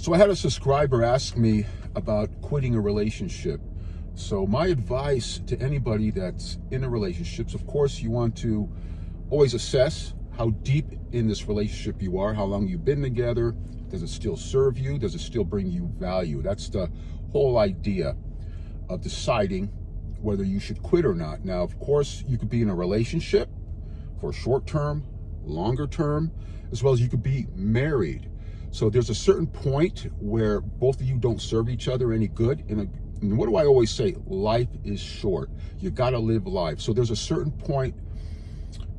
So I had a subscriber ask me about quitting a relationship. So my advice to anybody that's in a relationship, of course, you want to always assess how deep in this relationship you are, how long you've been together. Does it still serve you? Does it still bring you value? That's the whole idea of deciding whether you should quit or not. Now, of course, you could be in a relationship for a short term, longer term, as well as you could be married. So there's a certain point where both of you don't serve each other any good. And what do I always say? Life is short. You got to live life. So there's a certain point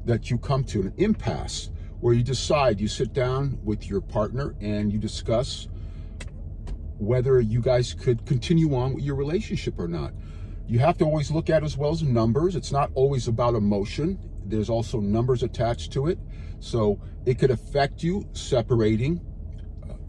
that you come to, an impasse, where you decide, you sit down with your partner and you discuss whether you guys could continue on with your relationship or not. You have to always look at as well as numbers. It's not always about emotion. There's also numbers attached to it. So it could affect you separating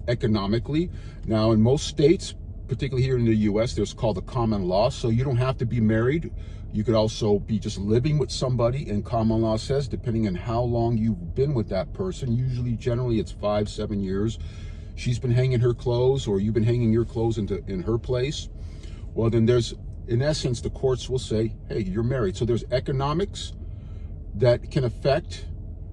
economically. Now, in most states, particularly here in the US, there's called the common law. So you don't have to be married. You could also be just living with somebody, and common law says, depending on how long you've been with that person, generally it's 5-7 years, she's been hanging her clothes or you've been hanging your clothes in her place, well, then there's, in essence, the courts will say, hey, you're married. So there's economics that can affect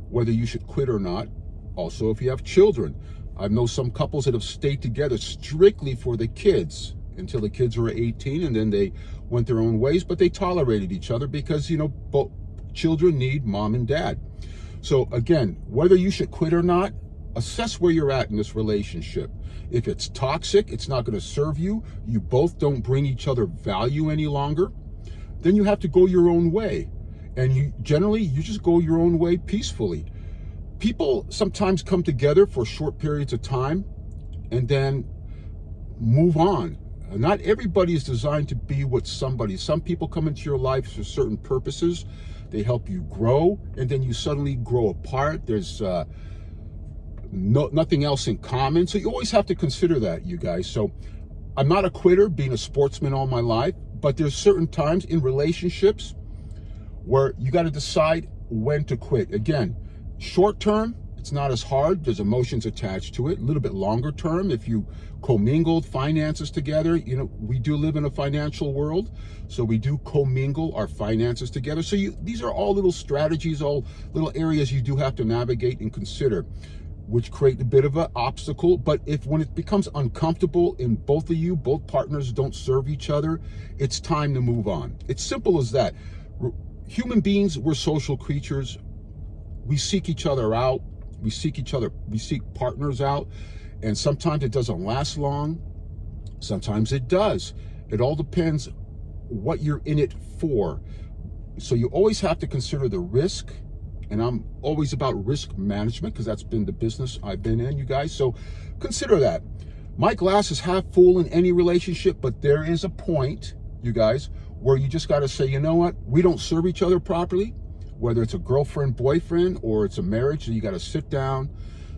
whether you should quit or not. Also, if you have children, I know some couples that have stayed together strictly for the kids until the kids were 18, and then they went their own ways, but they tolerated each other because, both children need mom and dad. So again, whether you should quit or not, assess where you're at in this relationship. If it's toxic, it's not going to serve you, you both don't bring each other value any longer, then you have to go your own way. And you just go your own way peacefully. People sometimes come together for short periods of time and then move on. Not everybody is designed to be with somebody. Some people come into your life for certain purposes. They help you grow, and then you suddenly grow apart. There's nothing else in common. So you always have to consider that, you guys. So I'm not a quitter, being a sportsman all my life, but there's certain times in relationships where you got to decide when to quit. Again, short term, it's not as hard. There's emotions attached to it. A little bit longer term, if you commingled finances together, we do live in a financial world, so we do commingle our finances together. So these are all little strategies, all little areas you do have to navigate and consider, which create a bit of an obstacle. But when it becomes uncomfortable in both of you, both partners don't serve each other, it's time to move on. It's simple as that. Human beings, we're social creatures. We seek each other out. We seek partners out, and sometimes it doesn't last long. Sometimes it does. It all depends what you're in it for. So you always have to consider the risk, and I'm always about risk management because that's been the business I've been in, you guys. So consider that. My glass is half full in any relationship, but there is a point, you guys, where you just got to say, you know what? We don't serve each other properly. Whether it's a girlfriend, boyfriend, or it's a marriage, you got to sit down,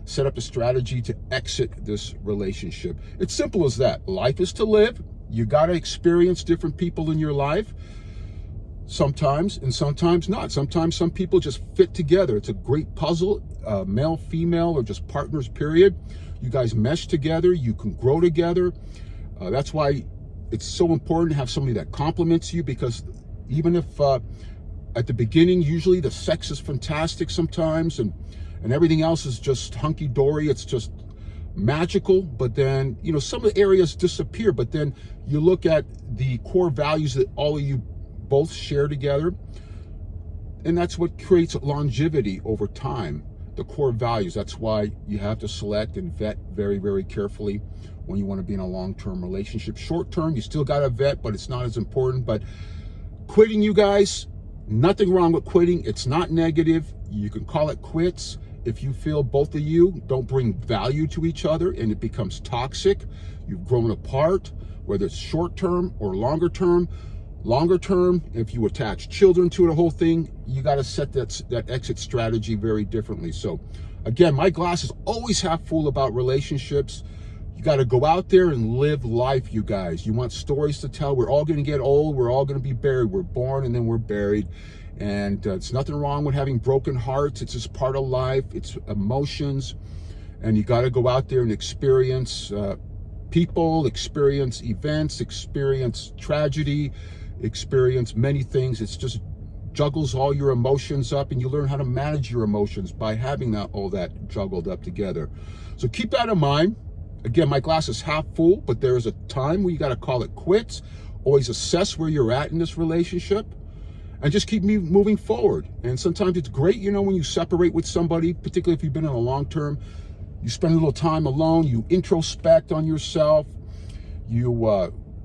set up a strategy to exit this relationship. It's simple as that. Life is to live. You got to experience different people in your life sometimes, and sometimes not. Sometimes some people just fit together. It's a great puzzle, male, female, or just partners, period. You guys mesh together. You can grow together. That's why it's so important to have somebody that complements you, because even if at the beginning, usually the sex is fantastic sometimes, and everything else is just hunky-dory. It's just magical. But then, some of the areas disappear. But then you look at the core values that all of you both share together, and that's what creates longevity over time, the core values. That's why you have to select and vet very, very carefully when you want to be in a long-term relationship. Short-term, you still got to vet, but it's not as important. But quitting, you guys, nothing wrong with quitting. It's not negative. You can call it quits if you feel both of you don't bring value to each other and it becomes toxic. You've grown apart, whether it's short term or longer term. Longer term, if you attach children to the whole thing, you got to set that exit strategy very differently. So again, my glass is always half full about relationships. You got to go out there and live life, you guys. You want stories to tell. We're all going to get old. We're all going to be buried. We're born and then we're buried. And it's nothing wrong with having broken hearts. It's just part of life. It's emotions. And you got to go out there and experience people, experience events, experience tragedy, experience many things. It's just juggles all your emotions up, and you learn how to manage your emotions by having all that juggled up together. So keep that in mind. Again, my glass is half full, but there is a time where you got to call it quits. Always assess where you're at in this relationship and just keep moving forward. And sometimes it's great, when you separate with somebody, particularly if you've been in a long term, you spend a little time alone, you introspect on yourself, you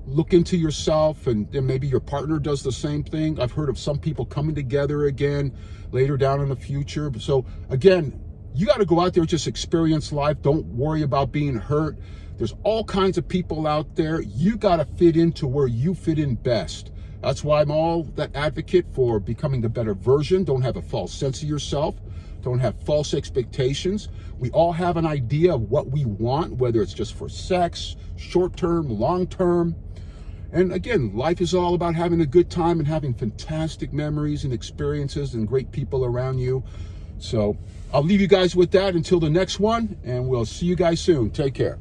look into yourself, and then maybe your partner does the same thing. I've heard of some people coming together again later down in the future. So again, you got to go out there, just experience life. Don't worry about being hurt. There's all kinds of people out there. You got to fit into where you fit in best. That's why I'm all that advocate for becoming the better version. Don't have a false sense of yourself. Don't have false expectations. We all have an idea of what we want, whether it's just for sex, short term, long term. And again, life is all about having a good time and having fantastic memories and experiences and great people around you. So I'll leave you guys with that until the next one, and we'll see you guys soon. Take care.